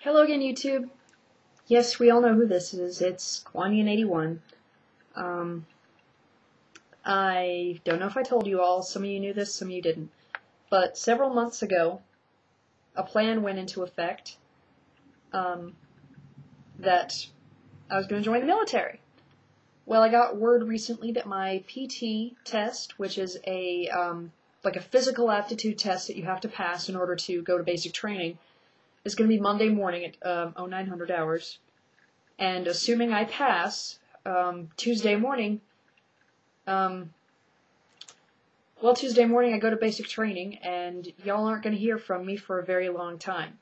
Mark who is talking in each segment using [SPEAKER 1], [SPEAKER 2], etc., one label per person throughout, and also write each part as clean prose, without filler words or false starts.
[SPEAKER 1] Hello again, YouTube. Yes, we all know who this is. It's Quanian81. I don't know if I told you all. Some of you knew this, some of you didn't. But several months ago, a plan went into effect that I was going to join the military. Well, I got word recently that my PT test, which is a like a physical aptitude test that you have to pass in order to go to basic training, is going to be Monday morning at 0900 hours. And assuming I pass, Tuesday morning I go to basic training, and y'all aren't going to hear from me for a very long time.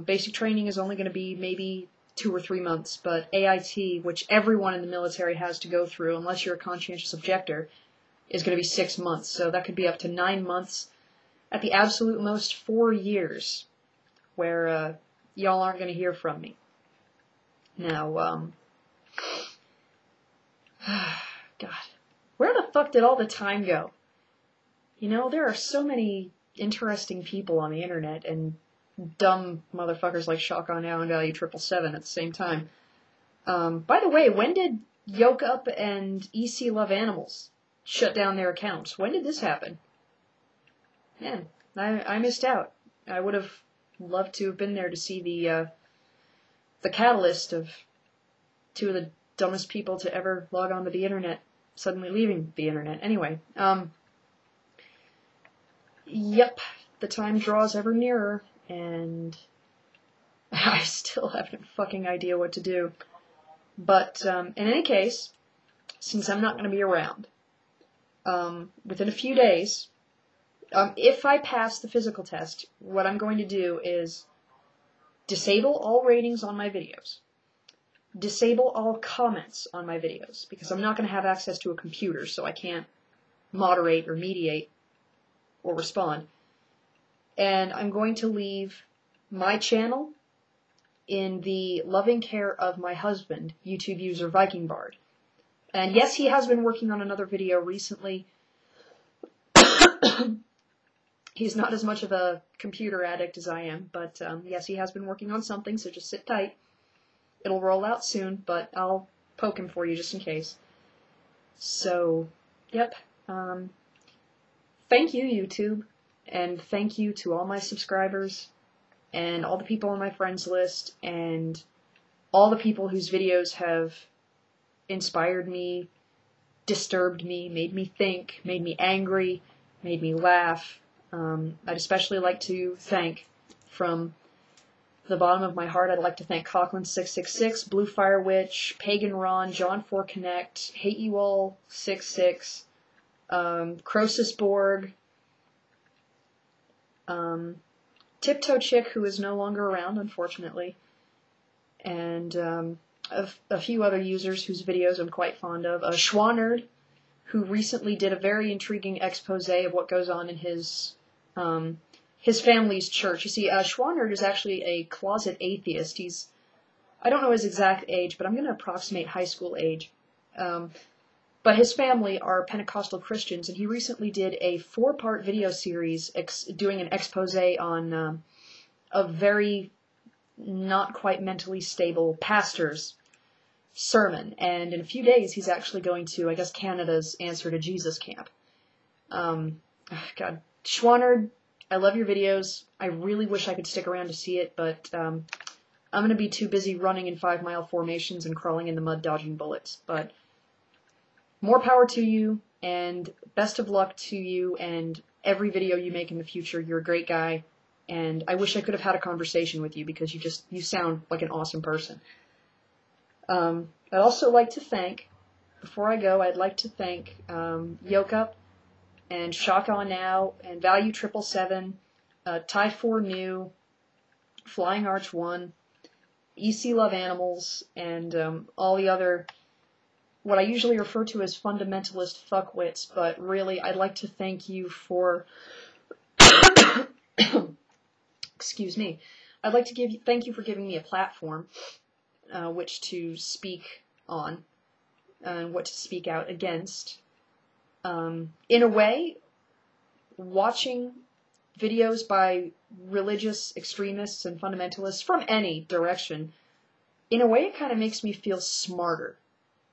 [SPEAKER 1] Basic training is only going to be maybe 2 or 3 months, but AIT, which everyone in the military has to go through, unless you're a conscientious objector, is going to be 6 months. So that could be up to 9 months, at the absolute most 4 years, where y'all aren't going to hear from me. Now, God, where the fuck did all the time go? You know, there are so many interesting people on the internet, and dumb motherfuckers like Shotgun Now and Value 777 at the same time. By the way, when did Yoke Up and EC Love Animals shut down their accounts? When did this happen? Man, I missed out. I would have loved to have been there to see the catalyst of two of the dumbest people to ever log onto the internet suddenly leaving the internet. Anyway, yep, the time draws ever nearer, and I still haven't a fucking idea what to do. But in any case, since I'm not going to be around, within a few days, if I pass the physical test, what I'm going to do is disable all ratings on my videos. Disable all comments on my videos, because I'm not going to have access to a computer, so I can't moderate or mediate or respond. And I'm going to leave my channel in the loving care of my husband, YouTube user Viking Bard. And yes, he has been working on another video recently. He's not as much of a computer addict as I am, but yes, he has been working on something, so just sit tight. It'll roll out soon, but I'll poke him for you just in case. So, yep. Thank you, YouTube, and thank you to all my subscribers, and all the people on my friends list, and all the people whose videos have inspired me, disturbed me, made me think, made me angry, made me laugh. I'd especially like to thank, from the bottom of my heart, I'd like to thank Coughlin666, Blue Fire Witch, Pagan Ron, John4 Connect, Hate You All 66, Croesus Borg, Tiptoe Chick, who is no longer around, unfortunately, and a few other users whose videos I'm quite fond of. Schwanerd, who recently did a very intriguing expose of what goes on in his family's church. You see, Schwanerd is actually a closet atheist. I don't know his exact age, but I'm going to approximate high school age. But his family are Pentecostal Christians, and he recently did a 4-part video series doing an expose on a very not quite mentally stable pastor's sermon. And in a few days, he's actually going to, I guess, Canada's Answer to Jesus camp. God, Schwanerd, I love your videos. I really wish I could stick around to see it, but I'm going to be too busy running in 5-mile formations and crawling in the mud dodging bullets. But more power to you, and best of luck to you and every video you make in the future. You're a great guy, and I wish I could have had a conversation with you, because you sound like an awesome person. I'd also like to thank, before I go, I'd like to thank Yoke Up and Shock On Now and Value 777, Ty4 New, Flying Arch 1, EC Love Animals, and all the other, what I usually refer to as fundamentalist fuckwits, but really I'd like to thank you for, excuse me, I'd like to thank you for giving me a platform which to speak on, and what to speak out against. In a way, watching videos by religious extremists and fundamentalists from any direction, in a way it kind of makes me feel smarter.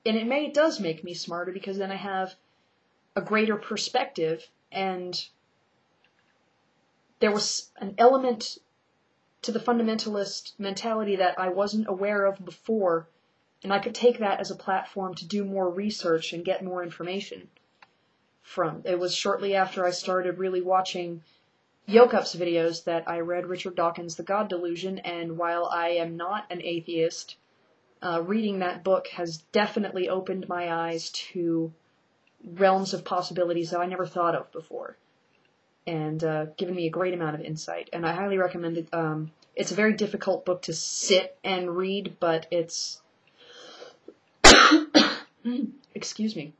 [SPEAKER 1] And it does make me smarter because then I have a greater perspective, and there was an element to the fundamentalist mentality that I wasn't aware of before, and I could take that as a platform to do more research and get more information from. It was shortly after I started really watching Yokup's videos that I read Richard Dawkins' The God Delusion, and while I am not an atheist, reading that book has definitely opened my eyes to realms of possibilities that I never thought of before, and given me a great amount of insight. And I highly recommend it. It's a very difficult book to sit and read, but it's... Excuse me.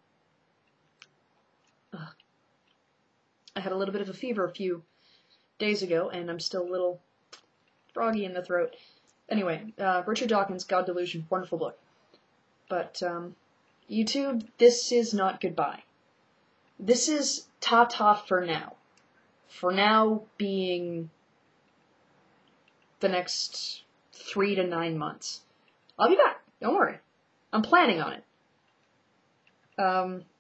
[SPEAKER 1] I had a little bit of a fever a few days ago, and I'm still a little froggy in the throat. Anyway, Richard Dawkins' God Delusion, wonderful book. But, YouTube, this is not goodbye. This is ta-ta for now. For now being the next 3 to 9 months. I'll be back, don't worry. I'm planning on it.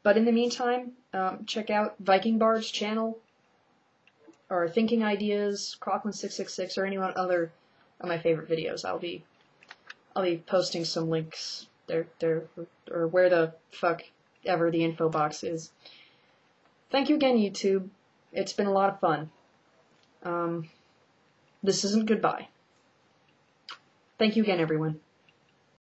[SPEAKER 1] But in the meantime, check out Viking Bard's channel, or Thinking Ideas, Crocklin666, or any other of my favorite videos. I'll be posting some links there, or where the fuck ever the info box is. Thank you again, YouTube. It's been a lot of fun. This isn't goodbye. Thank you again, everyone.